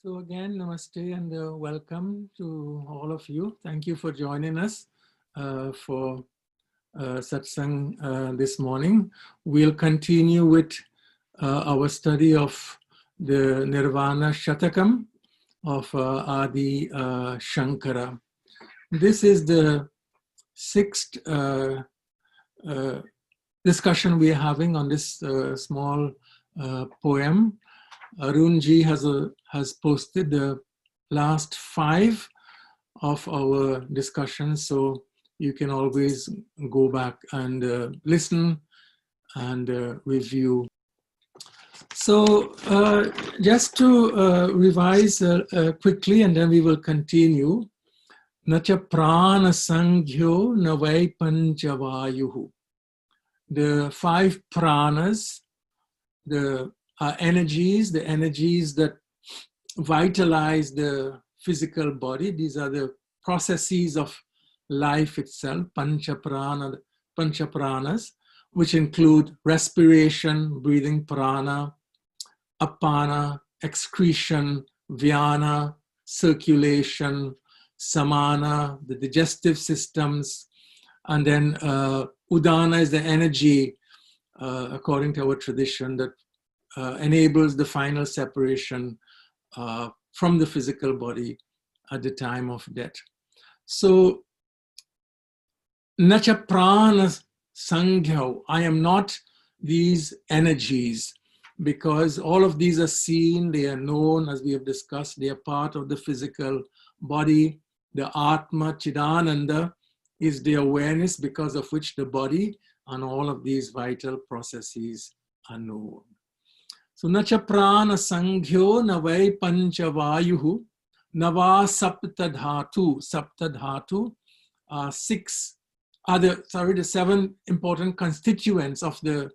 So again, namaste and welcome to all of you. Thank you for joining us for satsang this morning. We'll continue with our study of the Nirvana Shatkam of Adi Shankara. This is the sixth discussion we are having on this small poem. Arunji has posted the last 5 of our discussions, so you can always go back and listen and review. So just to revise quickly, and then we will continue. Nacha prana sanghyo navai panchavayuhu. The 5 pranas, the energies, the energies that vitalize the physical body. These are the processes of life itself, panchapranas, which include respiration, breathing prana, apana, excretion, vyana, circulation, samana, the digestive systems, and then udana is the energy, according to our tradition, that enables the final separation from the physical body at the time of death. So, nacha prana sanghyo, I am not these energies, because all of these are seen, they are known, as we have discussed, they are part of the physical body. The Atma, Chidananda, is the awareness because of which the body and all of these vital processes are known. So, nacha prana sanghyo navai panchavayuhu nava saptadhatu. Saptadhatu are the 7 important constituents of the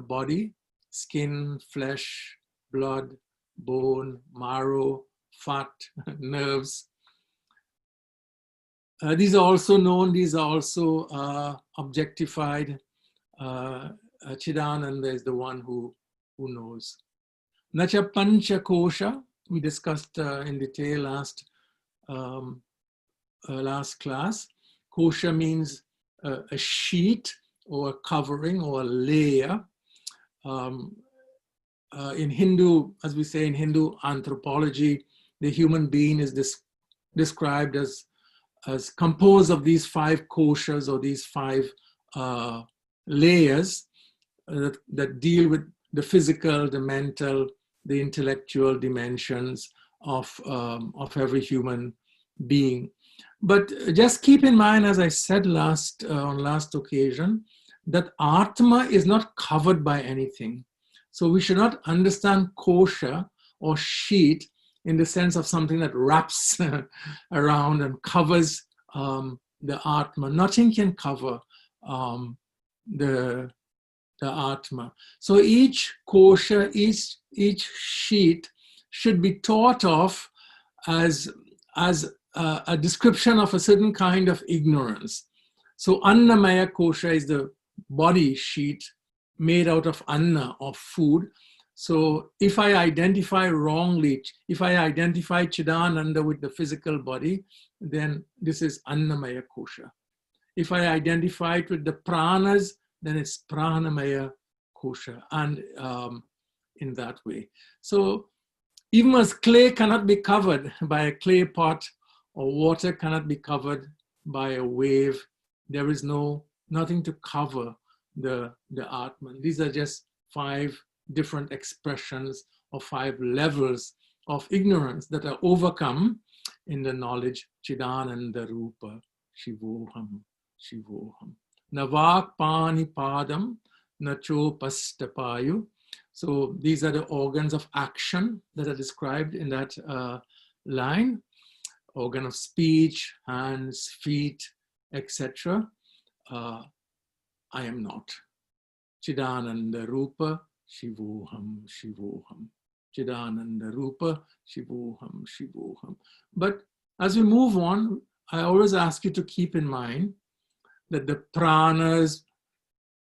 body: skin, flesh, blood, bone, marrow, fat, nerves. These are also known, these are also objectified. Chidananda is the one who knows. Nacha pancha kosha, we discussed in detail last class. Kosha means a sheet or a covering or a layer. In Hindu, as we say in Hindu anthropology, the human being is described as composed of these 5 koshas, or these 5 layers that deal with the physical, the mental, the intellectual dimensions of every human being. But just keep in mind, as I said on last occasion, that Atma is not covered by anything. So we should not understand kosha or sheet in the sense of something that wraps around and covers the Atma. Nothing can cover the Atma. So each kosha, each sheet should be thought of as a description of a certain kind of ignorance. So Annamaya kosha is the body sheet made out of anna, of food. So if I identify wrongly, if I identify Chidananda with the physical body, then this is Annamaya kosha. If I identify it with the pranas, then it's Pranamaya kosha, and in that way. So even as clay cannot be covered by a clay pot, or water cannot be covered by a wave, there is nothing to cover the Atman. These are just 5 different expressions or 5 levels of ignorance that are overcome in the knowledge Chidananda Rupa Shivoham Shivoham. Navak pani padam nacho pastapayu. So these are the organs of action that are described in that line. Organ of speech, hands, feet, etc. I am not. Chidananda Rupa Shivoham Shivoham. Chidananda Rupa Shivoham Shivoham. But as we move on, I always ask you to keep in mind that the pranas,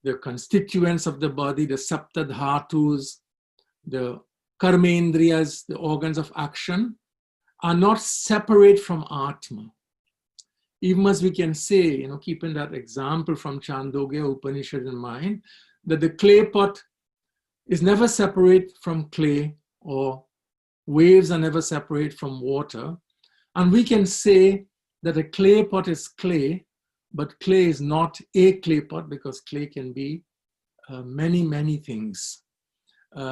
the constituents of the body, the saptadhatus, the karmendriyas, the organs of action, are not separate from Atma. Even as we can say, keeping that example from Chandogya Upanishad in mind, that the clay pot is never separate from clay, or waves are never separate from water. And we can say that a clay pot is clay, but clay is not a clay pot, because clay can be many, many things.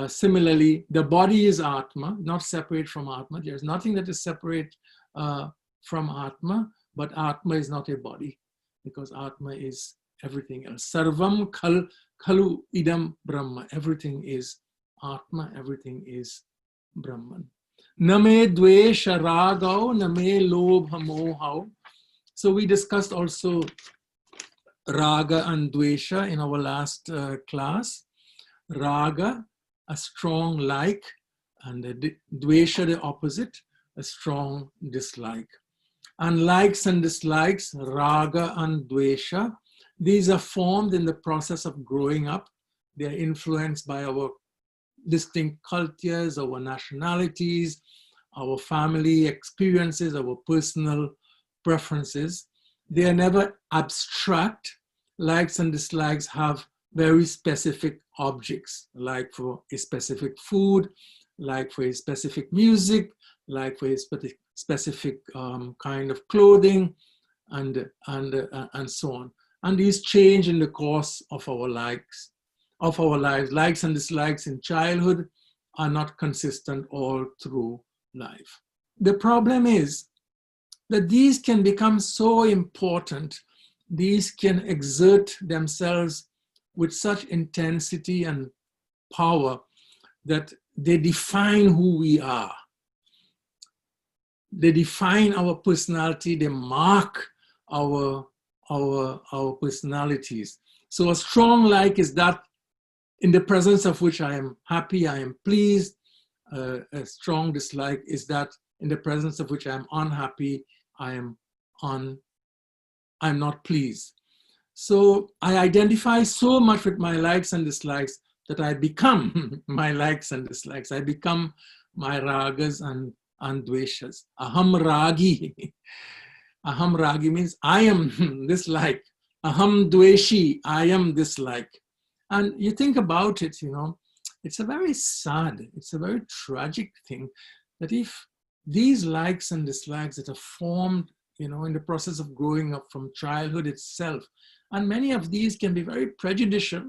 Similarly, the body is Atma, not separate from Atma. There's nothing that is separate from Atma, but Atma is not a body, because Atma is everything else. Sarvam khalu idam Brahma. Everything is Atma, everything is Brahman. Name dvesha ragau, name lobha mohau. So we discussed also raga and dvesha in our last class. Raga, a strong like, and dvesha, the opposite, a strong dislike. And likes and dislikes, raga and dvesha, these are formed in the process of growing up. They are influenced by our distinct cultures, our nationalities, our family experiences, our personal preferences. They are never abstract. Likes and dislikes have very specific objects, like for a specific food, like for a specific music, like for a specific kind of clothing, and so on. And these change in the course of our lives. Likes and dislikes in childhood are not consistent all through life. The problem is that these can become so important, these can exert themselves with such intensity and power that they define who we are. They define our personality, they mark our personalities. So a strong like is that in the presence of which I am happy, I am pleased. A strong dislike is that in the presence of which I am unhappy, I'm not pleased. So I identify so much with my likes and dislikes that I become my likes and dislikes. I become my ragas and dveshas. Aham ragi. Aham ragi means I am dislike. Aham dveshi, I am dislike. And you think about it, it's a very sad, it's a very tragic thing that if these likes and dislikes that are formed, in the process of growing up from childhood itself, and many of these can be very prejudicial,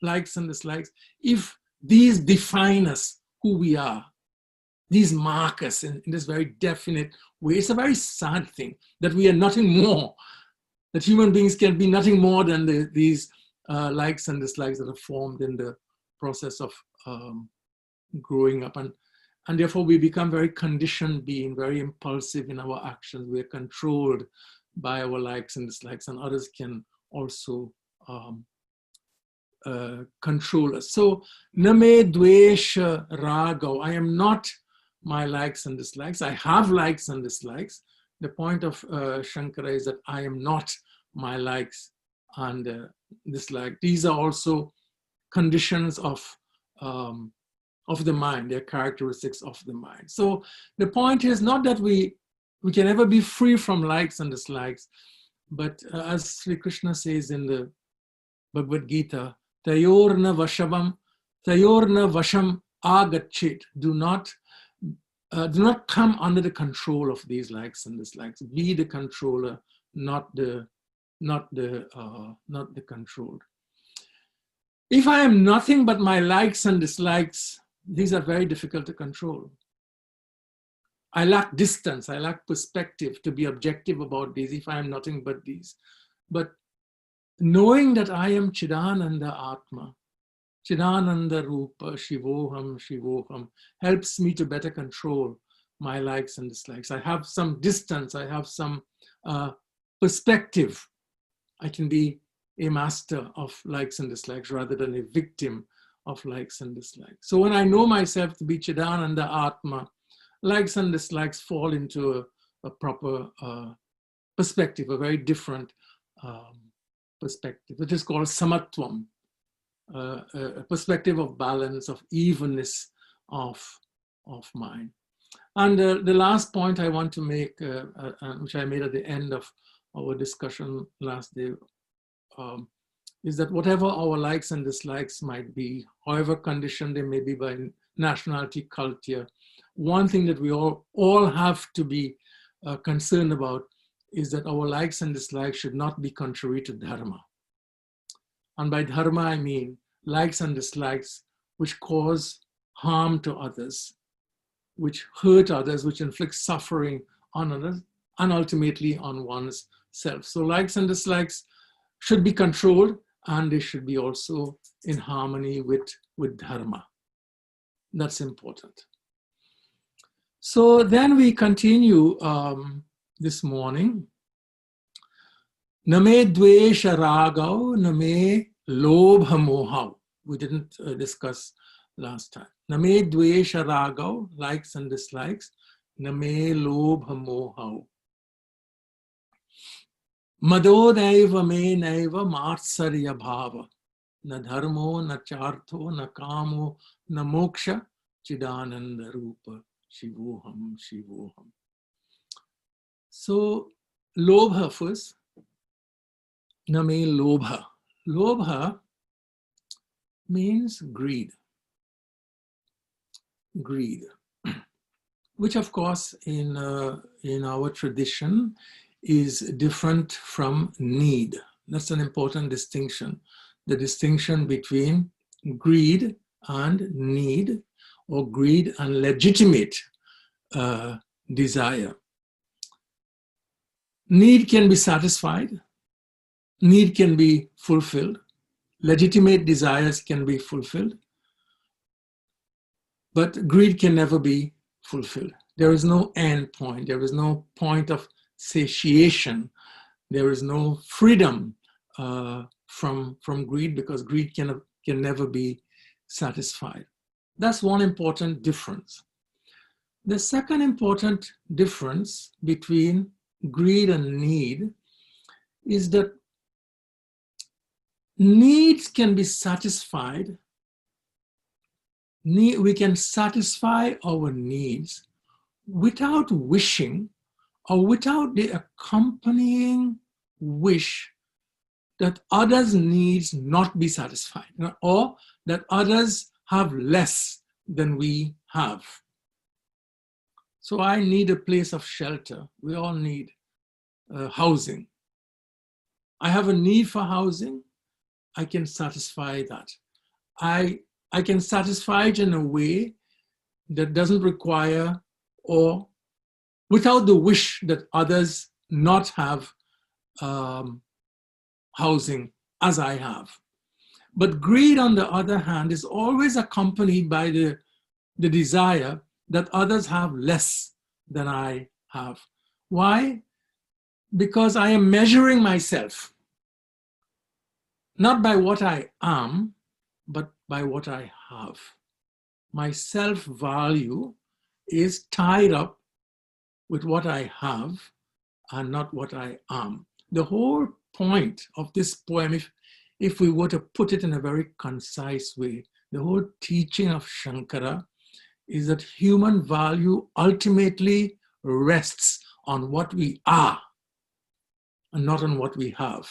likes and dislikes, if these define us, who we are, these mark us in this very definite way, it's a very sad thing that we are nothing more, that human beings can be nothing more than these likes and dislikes that are formed in the process of growing up. And therefore we become very conditioned being, very impulsive in our actions. We're controlled by our likes and dislikes, and others can also control us. So, name dvesha ragau, I am not my likes and dislikes. I have likes and dislikes. The point of Shankara is that I am not my likes and dislike. These are also conditions of the mind, they're characteristics of the mind. So the point is not that we can ever be free from likes and dislikes, but as Sri Krishna says in the Bhagavad Gita, tayorna vasham agachit, do not come under the control of these likes and dislikes. Be the controller, not the controlled. If I am nothing but my likes and dislikes, these are very difficult to control. I lack distance, I lack perspective to be objective about these if I am nothing but these. But knowing that I am Chidananda Atma, Chidananda Rupa, Shivoham, helps me to better control my likes and dislikes. I have some distance, I have some perspective. I can be a master of likes and dislikes rather than a victim of likes and dislikes. So when I know myself to be Chidananda Atma, likes and dislikes fall into a proper perspective, a very different perspective. It is called samatvam, a perspective of balance, of evenness, of mine. And the last point I want to make, which I made at the end of our discussion last day, is that whatever our likes and dislikes might be, however conditioned they may be by nationality, culture, one thing that we all have to be concerned about is that our likes and dislikes should not be contrary to Dharma. And by Dharma, I mean likes and dislikes which cause harm to others, which hurt others, which inflict suffering on others, and ultimately on one's self. So likes and dislikes should be controlled, and they should be also in harmony with Dharma. That's important. So then we continue this morning. Name dvesha ragau, name lobha mohau. We didn't discuss last time. Name dvesha ragau, likes and dislikes. Name lobha mohau. Madodaiva me naiva matsarya bhava. Na dharmo, na chartho, na kamo, na moksha, chidananda rupa, shivoham, shivoham. So, lobha first. Name lobha. Lobha means greed. Greed, which of course in our tradition is different from need. That's an important distinction. The distinction between greed and need, or greed and legitimate desire. Need can be satisfied. Need can be fulfilled. Legitimate desires can be fulfilled. But greed can never be fulfilled. There is no end point. There is no point of satiation. There is no freedom from greed, because greed can never be satisfied. That's one important difference. The second important difference between greed and need is that needs can be satisfied. We can satisfy our needs without wishing, or without the accompanying wish that others' needs not be satisfied, or that others have less than we have. So I need a place of shelter. We all need housing. I have a need for housing. I can satisfy that. I can satisfy it in a way that doesn't require, or without the wish that others not have housing as I have. But greed, on the other hand, is always accompanied by the desire that others have less than I have. Why? Because I am measuring myself, not by what I am, but by what I have. My self-value is tied up with what I have and not what I am. The whole point of this poem, if we were to put it in a very concise way, the whole teaching of Shankara is that human value ultimately rests on what we are and not on what we have.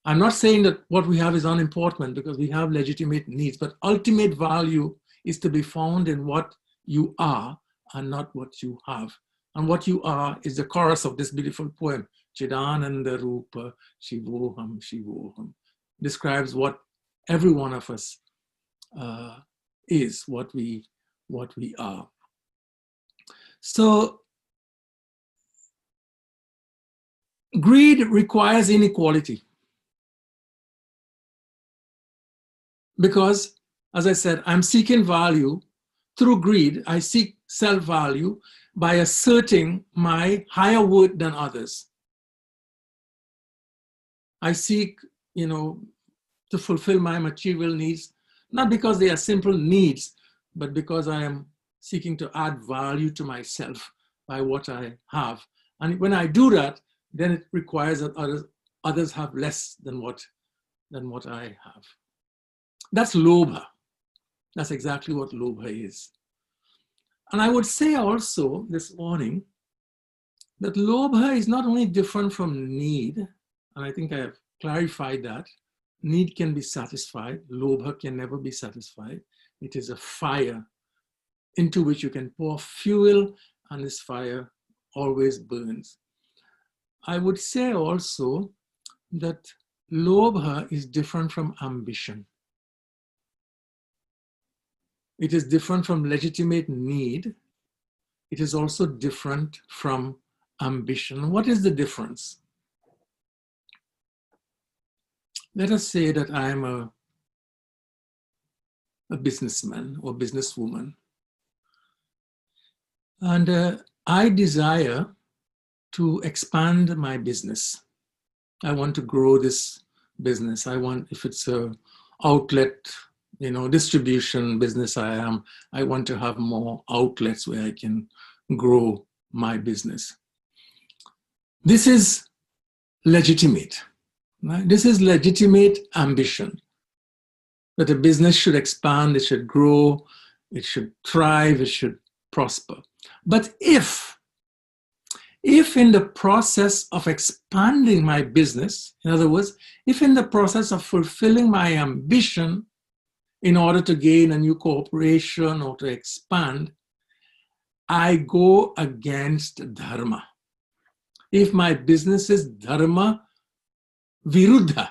I'm not saying that what we have is unimportant, because we have legitimate needs, but ultimate value is to be found in what you are and not what you have. And what you are is the chorus of this beautiful poem, Chidananda Rupa, Shivoham, Shivoham. Describes what every one of us is, what we are. So greed requires inequality. Because, as I said, I'm seeking value through greed. I seek self-value by asserting my higher worth than others. I seek, to fulfill my material needs, not because they are simple needs, but because I am seeking to add value to myself by what I have. And when I do that, then it requires that others have less than what I have. That's lobha. That's exactly what lobha is. And I would say also this morning that lobha is not only different from need, and I think I have clarified that. Need can be satisfied, lobha can never be satisfied. It is a fire into which you can pour fuel, and this fire always burns. I would say also that lobha is different from ambition. It is different from legitimate need. It is also different from ambition. What is the difference? Let us say that I am a businessman or businesswoman, and I desire to expand my business. I want to grow this business. I want, if it's a outlet, distribution business I want to have more outlets where I can grow my business. This is legitimate, right? This is legitimate ambition, that a business should expand, it should grow, it should thrive, it should prosper. But if in the process of expanding my business, in other words, if in the process of fulfilling my ambition in order to gain a new corporation or to expand, I go against dharma. If my business is dharma viruddha,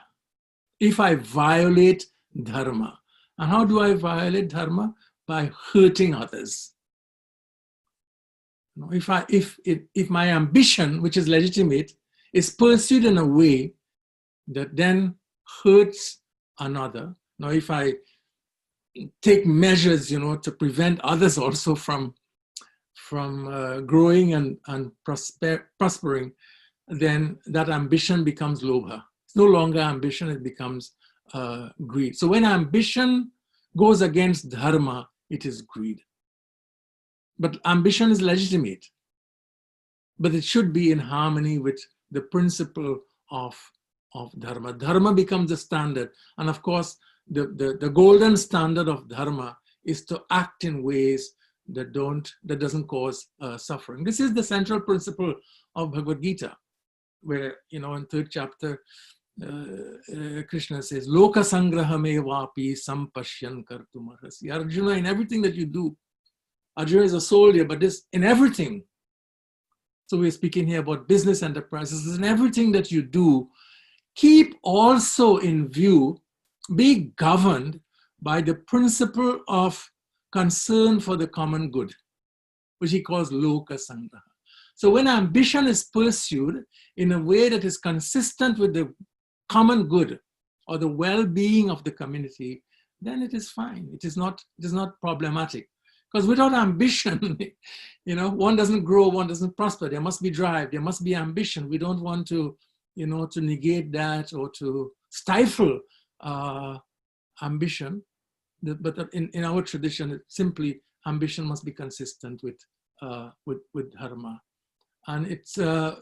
if I violate dharma. And how do I violate dharma? By hurting others. If my ambition, which is legitimate, is pursued in a way that then hurts another. Now, if I take measures, to prevent others also from growing and prospering, then that ambition becomes lobha. It's no longer ambition, it becomes greed. So when ambition goes against dharma, it is greed. But ambition is legitimate, but it should be in harmony with the principle of dharma. Dharma becomes the standard. And of course, the golden standard of dharma is to act in ways that doesn't cause suffering. This is the central principle of Bhagavad Gita, where, in 3rd chapter, Krishna says, Loka sangrahame vapi sampashyan kartumarhasi. Arjuna, in everything that you do, Arjuna is a soldier, but this in everything. So we're speaking here about business enterprises. In everything that you do, keep also in view, be governed by the principle of concern for the common good, which he calls loka sangraha. So when ambition is pursued in a way that is consistent with the common good or the well-being of the community, then it is fine. It is not problematic. Because without ambition, one doesn't grow, one doesn't prosper. There must be drive, there must be ambition. We don't want to, to negate that or to stifle ambition. But in our tradition, simply ambition must be consistent with dharma. And it's so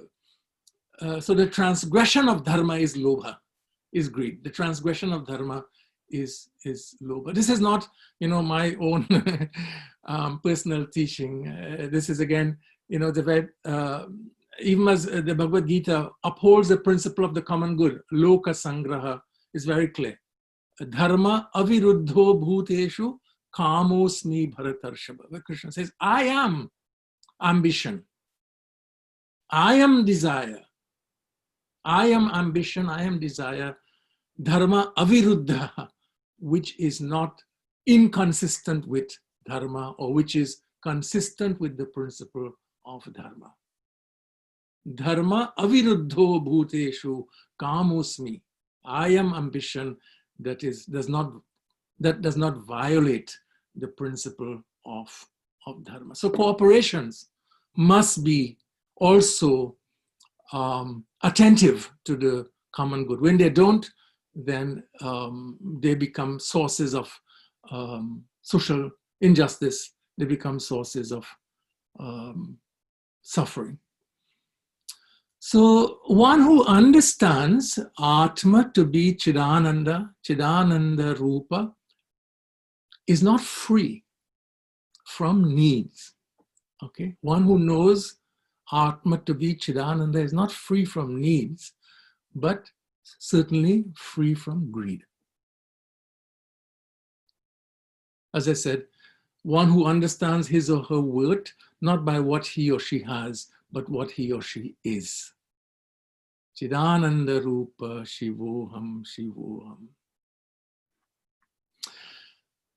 the transgression of dharma is lobha, is greed. The transgression of dharma is lobha. This is not, my own personal teaching. This is again, even as the Bhagavad Gita upholds the principle of the common good, loka sangraha, is very clear. Dharma aviruddho bhuteshu kamosmi bharatarshava. Where Krishna says, I am ambition. I am desire. I am ambition. I am desire. Dharma aviruddha, which is not inconsistent with dharma, or which is consistent with the principle of dharma. Dharma aviruddho bhuteshu kamosmi. I am ambition that does not violate the principle of dharma. So corporations must be also attentive to the common good. When they don't, then they become sources of social injustice. They become sources of suffering. So one who understands Atma to be Chidananda Rupa, is not free from needs. Okay, one who knows Atma to be Chidananda is not free from needs, but certainly free from greed. As I said, one who understands his or her worth, not by what he or she has, but what he or she is. Chidananda Rupa Shivoham Shivoham.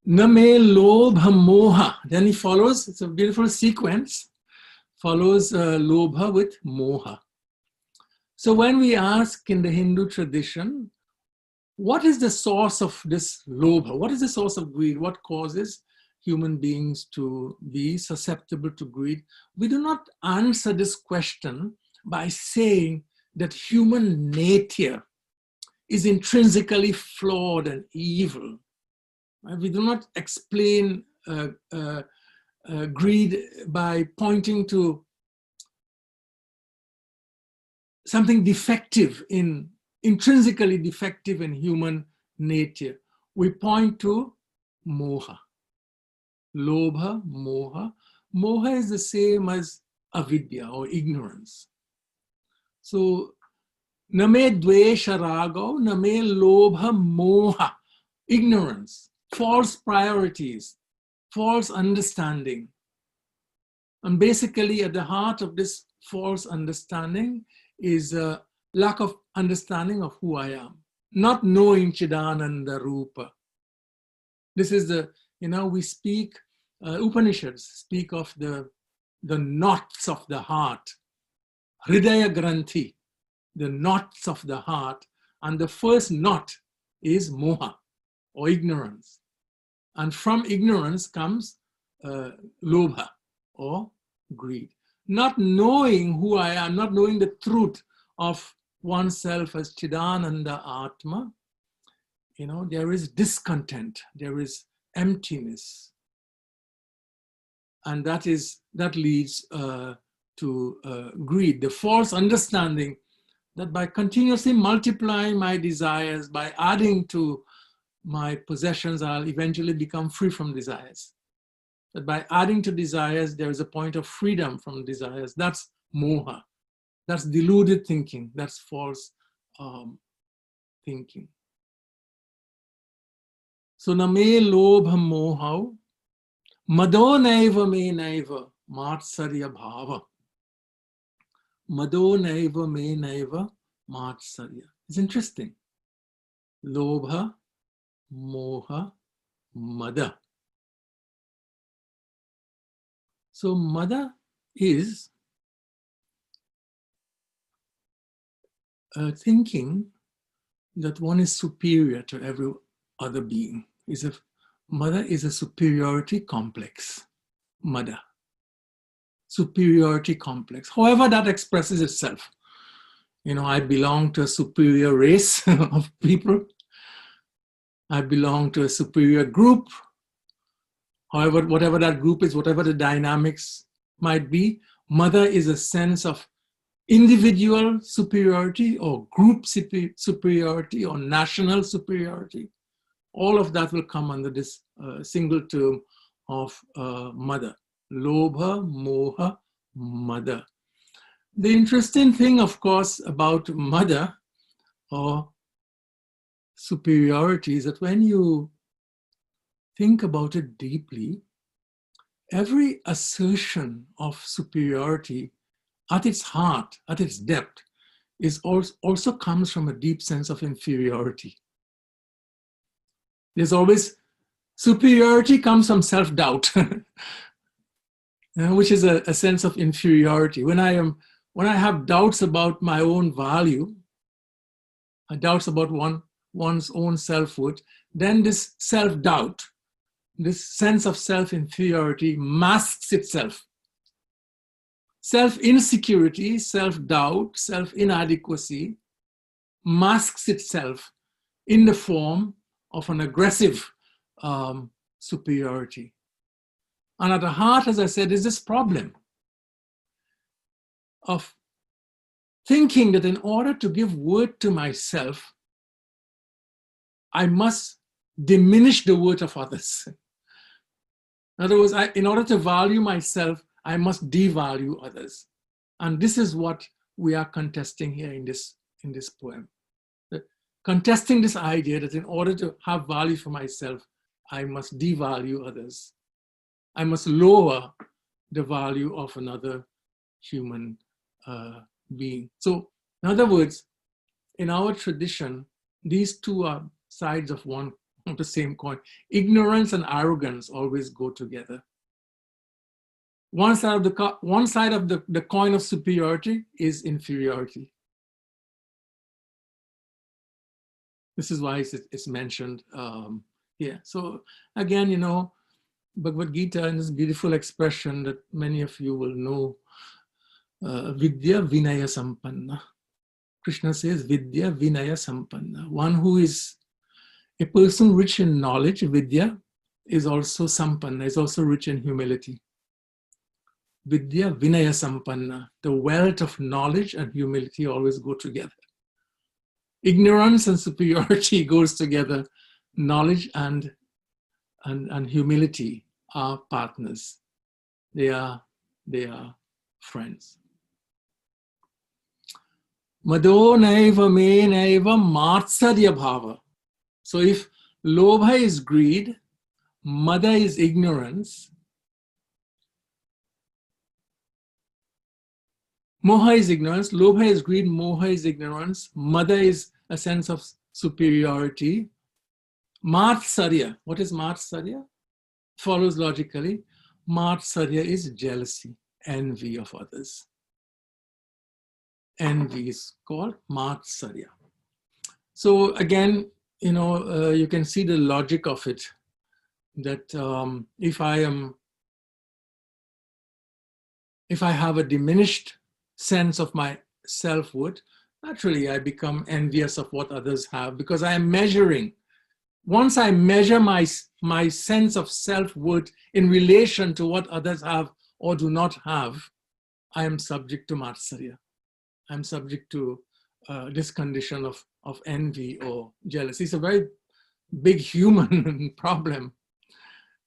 Name Lobha Moha. Then he follows, it's a beautiful sequence, follows Lobha with Moha. So when we ask in the Hindu tradition, what is the source of this Lobha? What is the source of greed? What causes human beings to be susceptible to greed? We do not answer this question by saying that human nature is intrinsically flawed and evil. We do not explain greed by pointing to something defective intrinsically defective in human nature. We point to moha, lobha, moha. Moha is the same as avidya or ignorance. So, name dvesha rago, name lobha moha, ignorance, false priorities, false understanding. And basically at the heart of this false understanding is a lack of understanding of who I am, not knowing Chidananda Rupa. This is we speak, Upanishads speak of the knots of the heart, Hridaya Granthi, the knots of the heart. And the first knot is moha, or ignorance. And from ignorance comes lobha, or greed. Not knowing who I am, not knowing the truth of oneself as Chidananda Atma, there is discontent, there is emptiness. And that leads to greed, the false understanding that by continuously multiplying my desires, by adding to my possessions, I'll eventually become free from desires. That by adding to desires, there is a point of freedom from desires. That's moha. That's deluded thinking. That's false thinking. So name lobha moha, mado naiva me naiva, matsarya bhava. Mado naiva me naiva, matsarya. It's interesting. Lobha, moha, mada. So mada is thinking that one is superior to every other being. Mada is a superiority complex. Mada. Superiority complex. However that expresses itself. I belong to a superior race of people. I belong to a superior group. However, whatever that group is, whatever the dynamics might be, mada is a sense of individual superiority or group superiority or national superiority. All of that will come under this single term of mada. Lobha, moha, mada. The interesting thing, of course, about mada or superiority is that when you think about it deeply, every assertion of superiority at its heart, at its depth, also comes from a deep sense of inferiority. There's always, superiority comes from self-doubt, which is a sense of inferiority. When I have doubts about my own value, doubts about one's own self-worth, then this self-doubt, this sense of self-inferiority masks itself. Self-insecurity, self-doubt, self-inadequacy masks itself in the form of an aggressive superiority. And at the heart, as I said, is this problem of thinking that in order to give worth to myself, I must diminish the worth of others. In other words, in order to value myself, I must devalue others. And this is what we are contesting here in this poem. Contesting this idea that in order to have value for myself, I must devalue others. I must lower the value of another human being. So, in other words, in our tradition, these two are sides of the same coin. Ignorance and arrogance always go together. One side of the coin of superiority is inferiority. This is why it's mentioned here. So again, you know, Bhagavad Gita in this beautiful expression that many of you will know, Vidya Vinaya Sampanna. Krishna says, Vidya Vinaya Sampanna. One who is a person rich in knowledge, Vidya, is also Sampanna, is also rich in humility. Vidya Vinaya Sampanna. The wealth of knowledge and humility always go together. Ignorance and superiority goes together. Knowledge and humility are partners. They are friends. Mado naiva me naiva matsarya bhava. So if lobha is greed, mada is ignorance, moha is ignorance, lobha is greed, moha is ignorance, mada is a sense of superiority. Matsarya, what is matsarya? Follows logically. Matsarya is jealousy, envy of others. Envy is called matsarya. So again, you know, you can see the logic of it, that if I have a diminished sense of my self-worth, naturally I become envious of what others have, because I am measuring. Once I measure my sense of self-worth in relation to what others have or do not have, I am subject to matsarya. I'm subject to this condition of envy or jealousy. It's a very big human problem.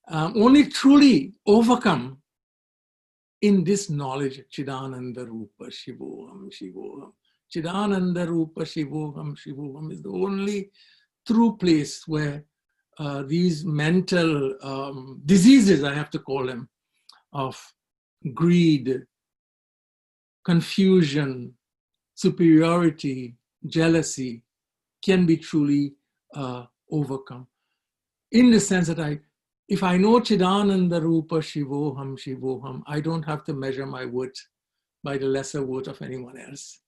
Only truly overcome in this knowledge, Chidananda Rupa Shivoham Shivoham. Chidananda Rupa Shivoham Shivoham is the only true place where these mental diseases, I have to call them, of greed, confusion, superiority, jealousy, can be truly overcome. In the sense that if I know Chidananda Rupa Shivoham Shivoham, I don't have to measure my worth by the lesser worth of anyone else.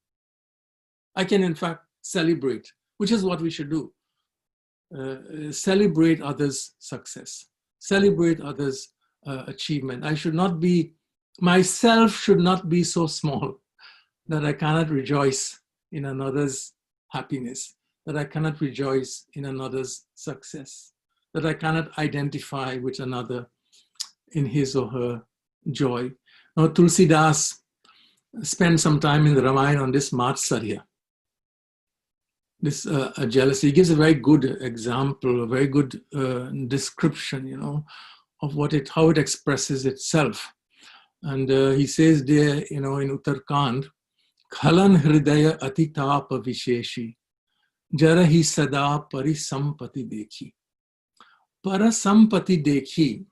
I can in fact celebrate, which is what we should do. Celebrate others' success, celebrate others' achievement. Myself should not be so small that I cannot rejoice in another's happiness, that I cannot rejoice in another's success, that I cannot identify with another in his or her joy. Now, Tulsidas spent some time in the Ramayana on this matsarya, this jealousy. He gives a very good example, a very good description, you know, of how it expresses itself. And he says there, you know, in Uttarkand, Khalan hridaya atitapa visheshi, jarahi sada parisampati dekhi. Parasampati dekhi.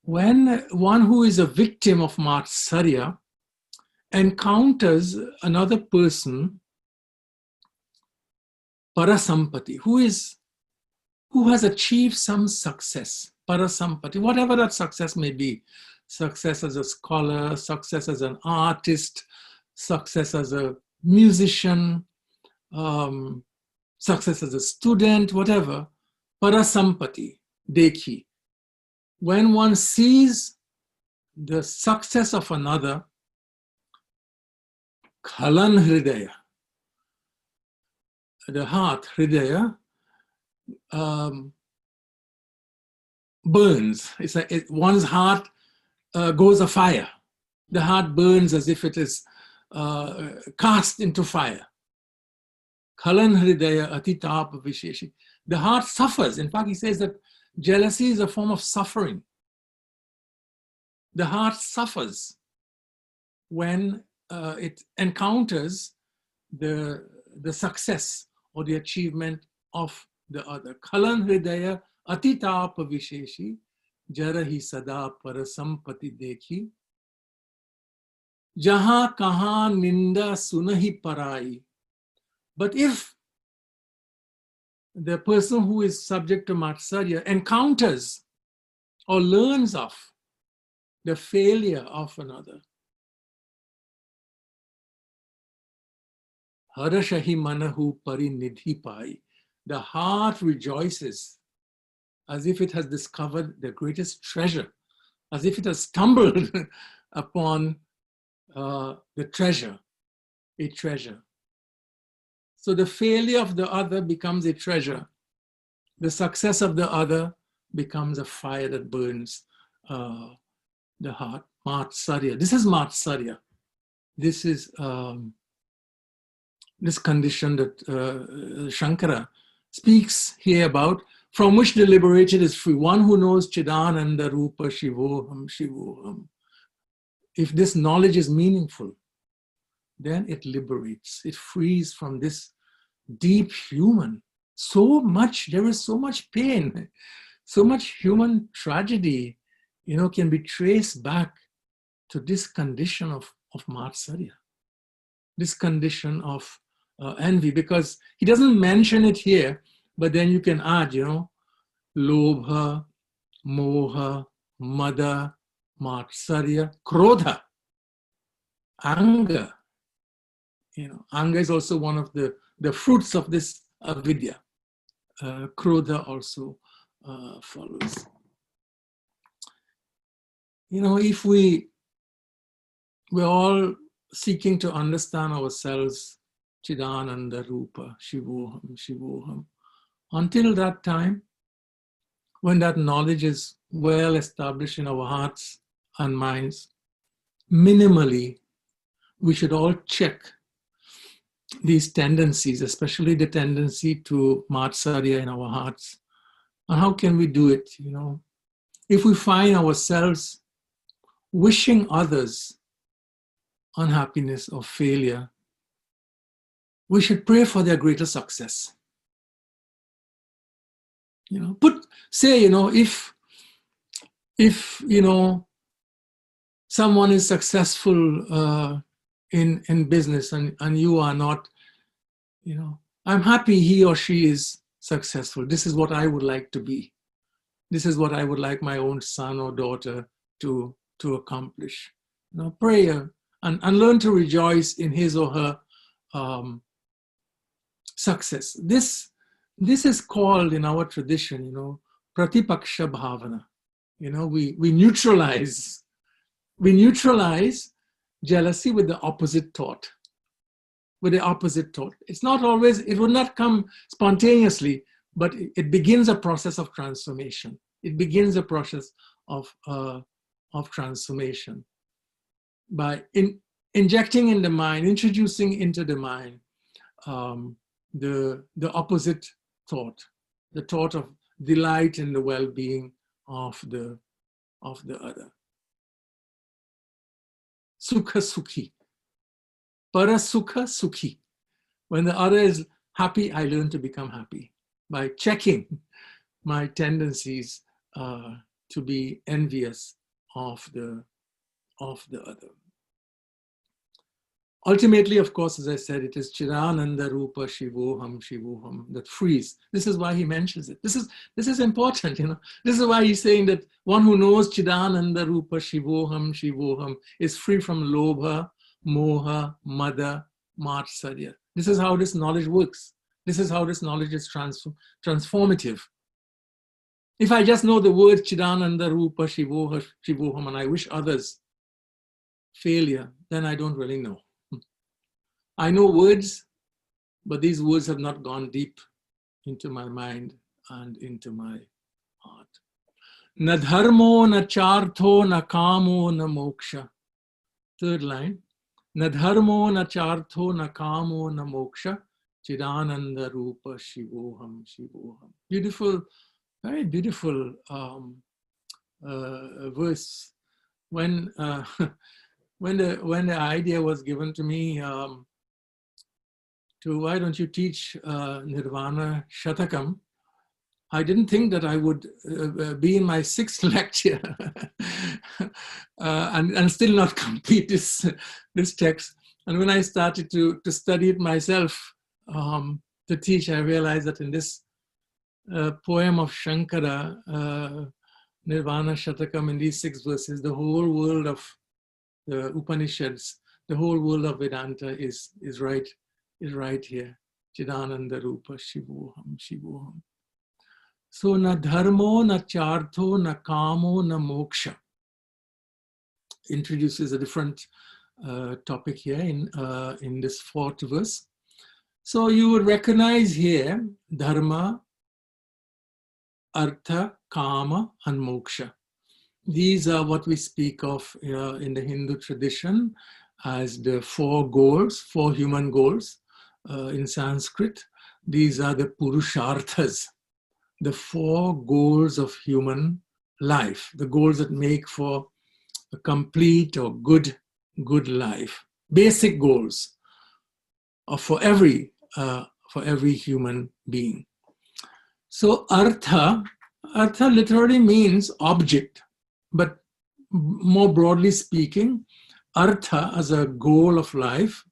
When one who is a victim of matsarya encounters another person, parasampati, who has achieved some success, parasampati, whatever that success may be, success as a scholar, success as an artist, success as a musician, success as a student, whatever, parasampati, dekhi. When one sees the success of another, khalan hridaya, the heart, hridaya, burns. It's like one's heart goes afire. The heart burns as if it is cast into fire. Khalan hridaya atitapa visheshi. The heart suffers. In fact, he says that jealousy is a form of suffering. the heart suffers when it encounters the success or the achievement of the other. Khalan hridaya atitap visheshi jarahi sada parasampati dekhi jahan kahan ninda sunahi parai. But if the person who is subject to matsarya encounters or learns of the failure of another, harashahi manahu parinidhi pai, the heart rejoices as if it has discovered the greatest treasure, as if it has stumbled upon the treasure, a treasure. So the failure of the other becomes a treasure. The success of the other becomes a fire that burns the heart. Matsarya. This is Matsarya. This is this condition that Shankara speaks here about, from which the liberated is free. One who knows Chidananda Rupa Shivoham Shivoham. If this knowledge is meaningful, then it liberates, it frees from this deep human. So much, there is so much pain, so much human tragedy, can be traced back to this condition of Matsarya, this condition of envy, because he doesn't mention it here, but then you can add, lobha, moha, mada, matsarya, krodha, anger. Anger is also one of the fruits of this avidya. Krodha also follows. If we're all seeking to understand ourselves, Chidananda Rupa, Shivoham, Shivoham, until that time, when that knowledge is well established in our hearts and minds, minimally, we should all check these tendencies, especially the tendency to matsarya in our hearts. And how can we do it? If we find ourselves wishing others unhappiness or failure, we should pray for their greater success. If someone is successful in business and you are not, I'm happy he or she is successful. This is what I would like to be. This is what I would like my own son or daughter to accomplish. Pray and learn to rejoice in his or her success. This is called in our tradition, pratipaksha bhavana. We neutralize jealousy with the opposite thought. It's not always, it will not come spontaneously, but it begins a process of transformation. It begins a process of transformation by injecting in the mind, introducing into the mind the opposite thought, the thought of delight in the well-being of the other. Sukha sukhi. Para sukha sukhi. When the other is happy, I learn to become happy by checking my tendencies to be envious of the other. Ultimately, of course, as I said, it is Chidananda Rupa Shivoham Shivoham that frees. This is why he mentions it. This is important, This is why he's saying that one who knows Chidananda Rupa Shivoham Shivoham is free from lobha, moha, mada, matsarya. This is how this knowledge works. This is how this knowledge is transformative. If I just know the word Chidananda Rupa Shivoham and I wish others failure, then I don't really know. I know words, but these words have not gone deep into my mind and into my heart. Na dharmo, na chartho, na kamo, na moksha. Third line. Na dharmo, na chartho, na kamo, na moksha. Chidananda Rupa Shivoham Shivoham. Beautiful, very beautiful verse when when the idea was given to me to why don't you teach Nirvana Shatkam, I didn't think that I would be in my 6th lecture and still not complete this text. And when I started to study it myself to teach, I realized that in this poem of Shankara, Nirvana Shatkam, in these 6 verses, the whole world of the Upanishads, the whole world of Vedanta is right here. Chidananda Rupa Shivoham Shivoham. So na dharmo, na chartho, na kamo, na moksha introduces a different topic here in this 4th verse. So you would recognize here dharma, artha, kama, and moksha. These are what we speak of in the Hindu tradition as the 4 goals, 4 human goals in Sanskrit. These are the purusharthas, the 4 goals of human life, the goals that make for a complete or good life, basic goals for every human being. So artha literally means object, but more broadly speaking, artha as a goal of life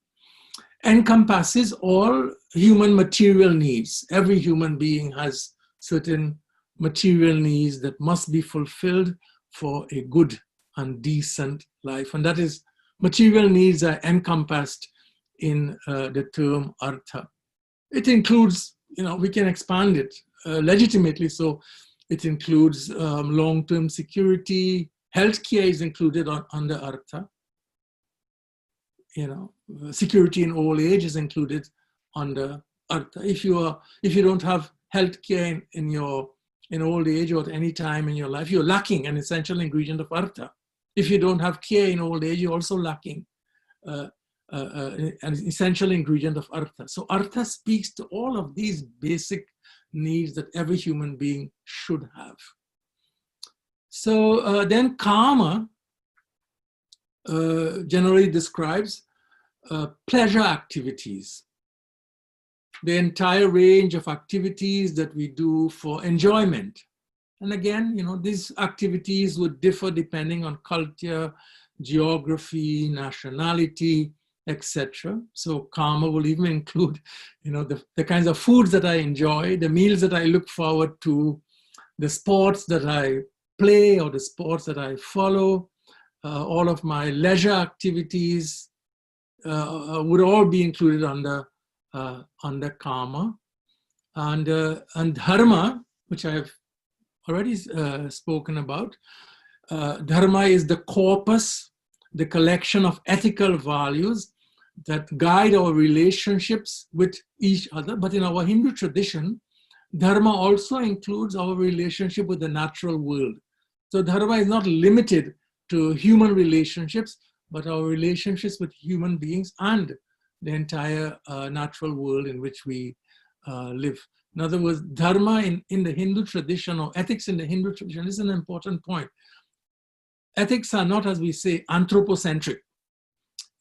encompasses all human material needs. Every human being has certain material needs that must be fulfilled for a good and decent life. And that is, material needs are encompassed in the term artha. It includes, we can expand it legitimately. So it includes long-term security. Healthcare is included under artha. Security in old age is included under artha. If you don't have healthcare in old age or at any time in your life, you're lacking an essential ingredient of artha. If you don't have care in old age, you're also lacking an essential ingredient of artha. So artha speaks to all of these basic needs that every human being should have. So then kama generally describes pleasure activities, the entire range of activities that we do for enjoyment. And again, these activities would differ depending on culture, geography, nationality, etc. So kama will even include, the kinds of foods that I enjoy, the meals that I look forward to, the sports that I play or the sports that I follow, all of my leisure activities would all be included under kama. And dharma, which I have already spoken about, dharma is the corpus, the collection of ethical values that guide our relationships with each other. But in our Hindu tradition, dharma also includes our relationship with the natural world. So dharma is not limited to human relationships, but our relationships with human beings and the entire natural world in which we live. In other words, dharma in the Hindu tradition, or ethics in the Hindu tradition, is an important point. Ethics are not, as we say, anthropocentric.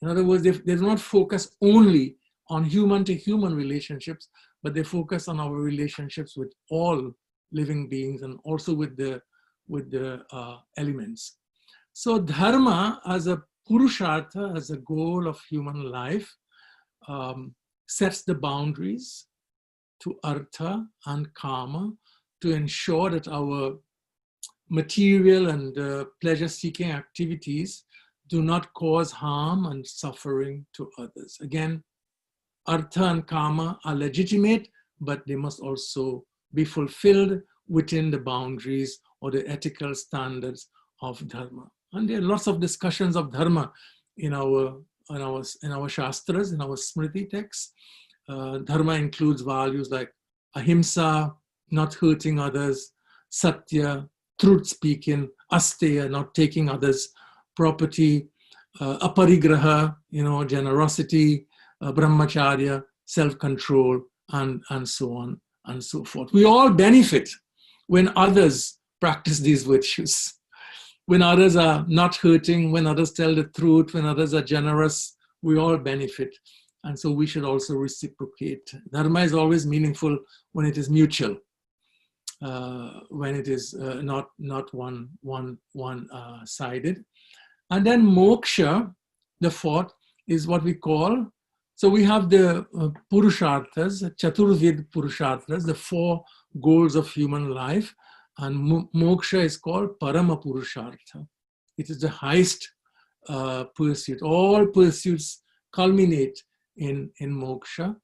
In other words, they do not focus only on human-to-human relationships, but they focus on our relationships with all living beings and also with the elements. So dharma as a purushartha, as a goal of human life, sets the boundaries to artha and kama to ensure that our material and pleasure-seeking activities do not cause harm and suffering to others. Again, artha and kama are legitimate, but they must also be fulfilled within the boundaries or the ethical standards of dharma. And there are lots of discussions of dharma in our shastras, in our smriti texts. Dharma includes values like ahimsa, not hurting others, satya, truth speaking, asteya, not taking others' property, aparigraha, generosity, brahmacharya, self-control, and so on and so forth. We all benefit when others practice these virtues. When others are not hurting, when others tell the truth, when others are generous, we all benefit. And so we should also reciprocate. Dharma is always meaningful when it is mutual, when it is not one-sided. And then moksha, the fourth, is what we call, so we have the purusharthas, chaturvid purusharthas, the four goals of human life. And moksha is called parama purushartha. It is the highest pursuit. All pursuits culminate in moksha.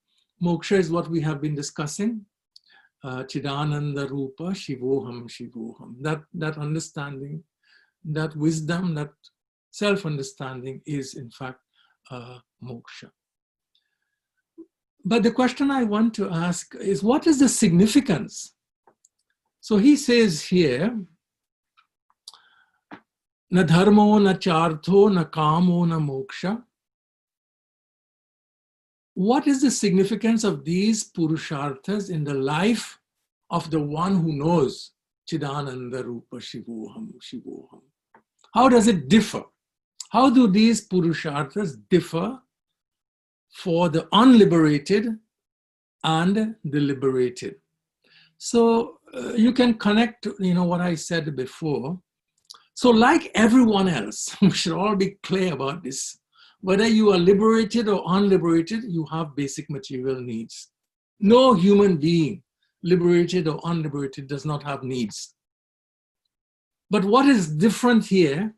Moksha is what we have been discussing. Chidananda Rupa Shivoham Shivoham. That understanding, that wisdom, that self-understanding is in fact moksha. But the question I want to ask is, what is the significance? So he says here, na dharmo, na chartho, na kamo, na moksha. What is the significance of these purusharthas in the life of the one who knows Chidananda Rupa Shivoham Shivoham? How does it differ? How do these purusharthas differ for the unliberated and the liberated? So you can connect, what I said before. So like everyone else, we should all be clear about this. Whether you are liberated or unliberated, you have basic material needs. No human being, liberated or unliberated, does not have needs. But what is different here,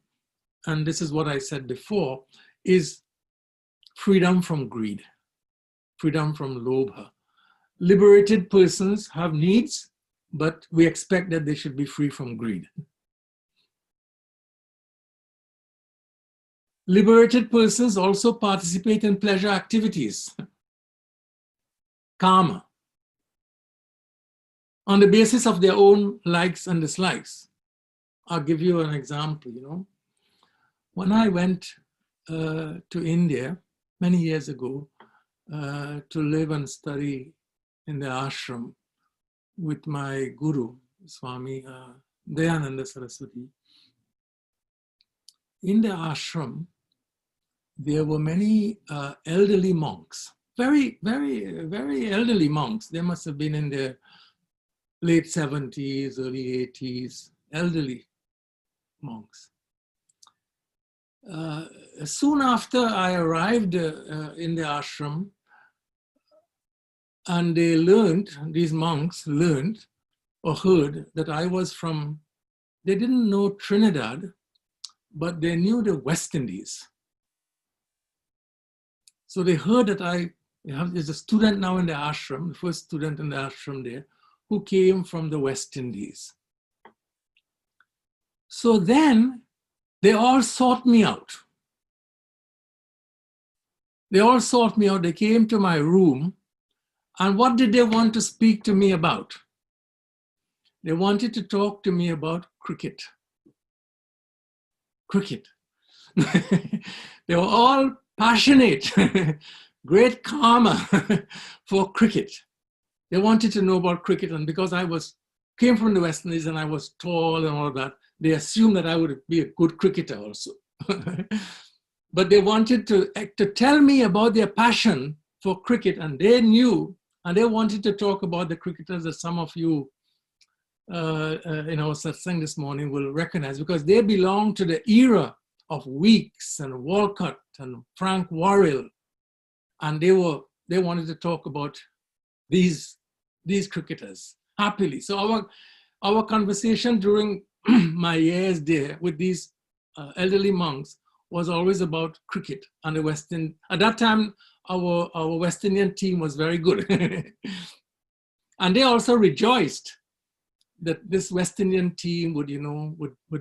and this is what I said before, is freedom from greed, freedom from lobha. Liberated persons have needs, but we expect that they should be free from greed. Liberated persons also participate in pleasure activities, karma, on the basis of their own likes and dislikes. I'll give you an example, When I went to India many years ago to live and study in the ashram with my guru, Swami Dayananda Saraswati, in the ashram, there were many elderly monks, very, very, very elderly monks. They must have been in their late 70s, early 80s, elderly monks. Soon after I arrived in the ashram, and these monks learned or heard that I was from, they didn't know Trinidad, but they knew the West Indies. So they heard that there's a student now in the ashram, the first student in the ashram there, who came from the West Indies. So then they all sought me out. They all sought me out. They came to my room. And what did they want to speak to me about? They wanted to talk to me about cricket. Cricket. They were all passionate, great karma for cricket. They wanted to know about cricket, and because I came from the West Indies and I was tall and all that, they assumed that I would be a good cricketer also. But they wanted to tell me about their passion for cricket, and they knew, and they wanted to talk about the cricketers that some of you in our satsang this morning will recognize, because they belong to the era of Weeks and Walcott and Frank Worrell, and they wanted to talk about these cricketers happily. So our conversation during my years there with these elderly monks was always about cricket and the West Indian. At that time, our West Indian team was very good, and they also rejoiced that this West Indian team would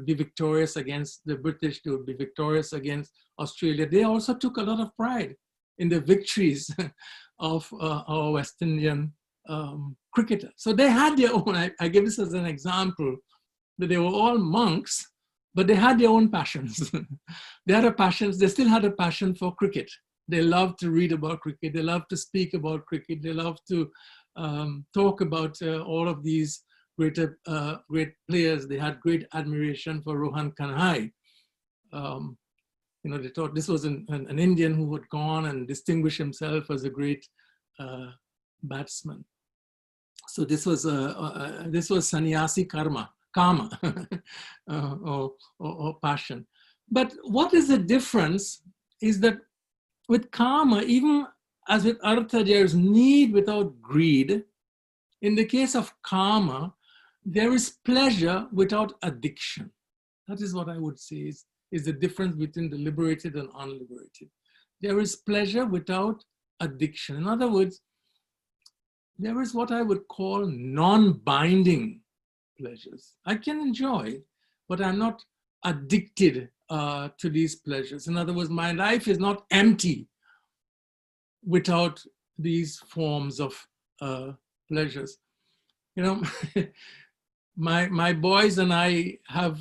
be victorious against the British. They would be victorious against Australia. They also took a lot of pride in the victories of our West Indian cricketers. So they had their own, I give this as an example, that they were all monks, but they had their own passions. They still had a passion for cricket. They loved to read about cricket. They loved to speak about cricket. They loved to talk about all of these great players. They had great admiration for Rohan Kanhai. They thought this was an Indian who had gone and distinguished himself as a great batsman. So this was sannyasi kama, or passion. But what is the difference is that with kama, even as with artha, there is need without greed. In the case of kama, there is pleasure without addiction. That is what I would say is the difference between the liberated and unliberated. There is pleasure without addiction. In other words, there is what I would call non-binding pleasures. I can enjoy, but I'm not addicted to these pleasures. In other words, my life is not empty without these forms of pleasures. My boys and I have,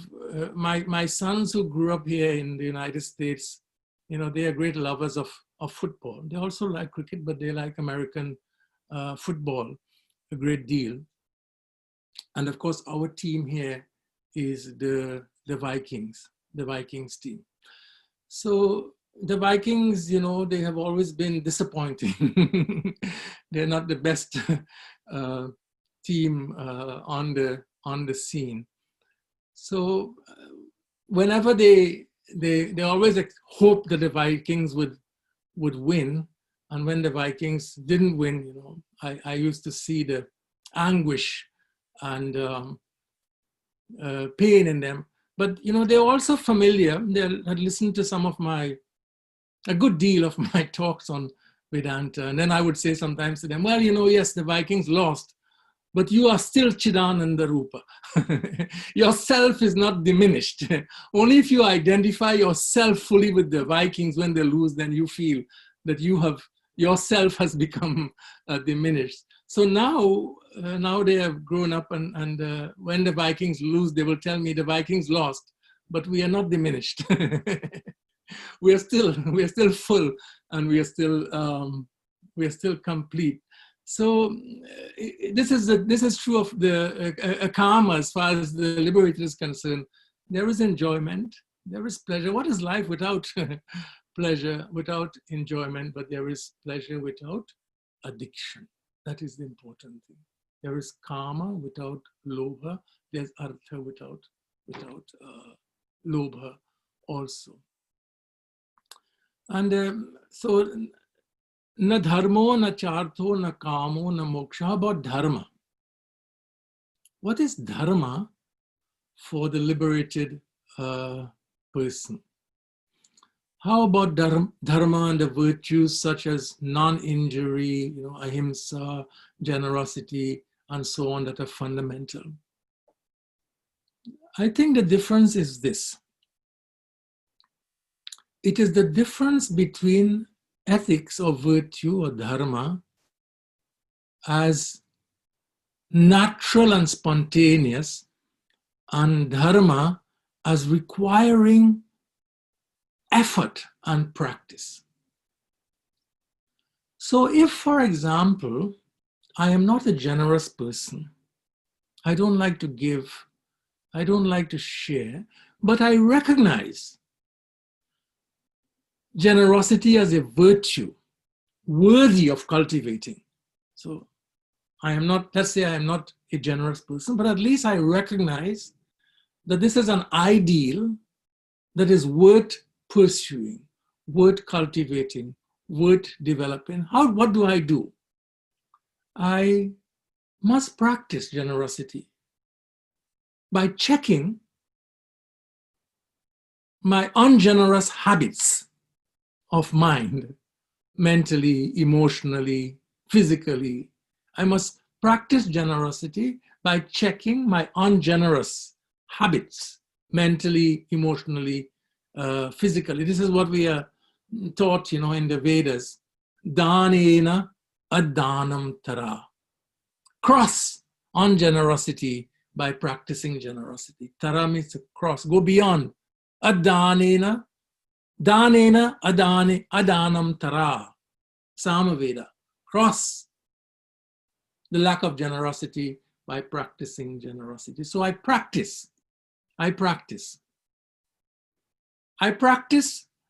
my sons who grew up here in the United States, they are great lovers of football. They also like cricket, but they like American football a great deal. And of course, our team here is the Vikings team. So the Vikings, they have always been disappointing. They're not the best team on the scene. So whenever they always hope that the Vikings would win, and when the Vikings didn't win, I used to see the anguish and pain in them. But they're also familiar. They had listened to a good deal of my talks on Vedanta, and then I would say sometimes to them, well, yes, the Vikings lost, but you are still Chidananda Rupa. Yourself is not diminished. Only if you identify yourself fully with the Vikings when they lose, then you feel that yourself has become diminished. So now they have grown up, and when the Vikings lose, they will tell me the Vikings lost, but we are not diminished. we are still full, and we are still complete. So this is true of the karma as far as the liberated is concerned. There is enjoyment, there is pleasure. What is life without pleasure, without enjoyment? But there is pleasure without addiction. That is the important thing. There is karma without lobha. There's artha without lobha also. And so na dharmo, na chartho, na kamo, na moksha. How about dharma? What is dharma for the liberated person? How about dharma and the virtues such as non-injury, ahimsa, generosity, and so on, that are fundamental? I think the difference is this. It is the difference between ethics or virtue or dharma as natural and spontaneous, and dharma as requiring effort and practice. So if, for example, I am not a generous person, I don't like to give, I don't like to share, but I recognize generosity as a virtue worthy of cultivating. So I am not, let's say I am not a generous person, but at least I recognize that this is an ideal that is worth pursuing, worth cultivating, worth developing. What do? I must practice generosity by checking my ungenerous habits of mind, mentally, emotionally, physically. I must practice generosity by checking my ungenerous habits, mentally, emotionally, physically. This is what we are taught, in the Vedas. Danena adanam tara. Cross on generosity by practicing generosity. Tara means to cross, go beyond. Adanena adanam tara. Samaveda. Cross the lack of generosity by practicing generosity. So I practice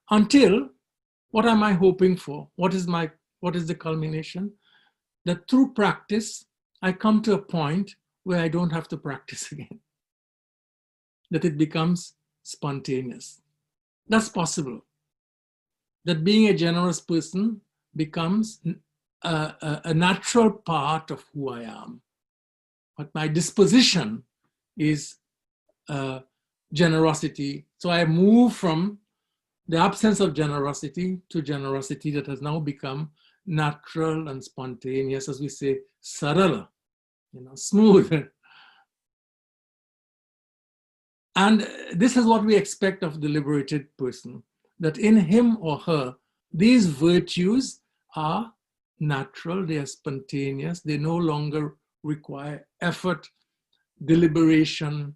until, what am I hoping for? What is the culmination? That through practice, I come to a point where I don't have to practice again. That it becomes spontaneous. That's possible. That being a generous person becomes a natural part of who I am. But my disposition is generosity. So I move from the absence of generosity to generosity that has now become natural and spontaneous, as we say, sarala, smooth. And this is what we expect of the liberated person, that in him or her, these virtues are natural, they are spontaneous, they no longer require effort, deliberation,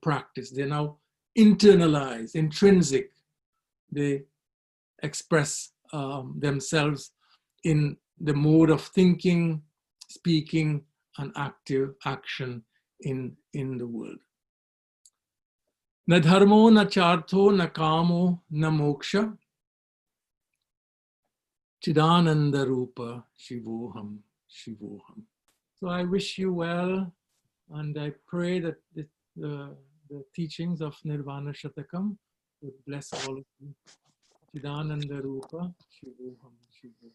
practice. They're now internalized, intrinsic. They express themselves in the mode of thinking, speaking, and active action in the world. Na dharmo, na chartho, na kamo, na moksha. Chidananda rupa shivoham, shivoham. So I wish you well, and I pray that the teachings of Nirvana Shatkam would bless all of you. Chidananda rupa shivoham, shivoham.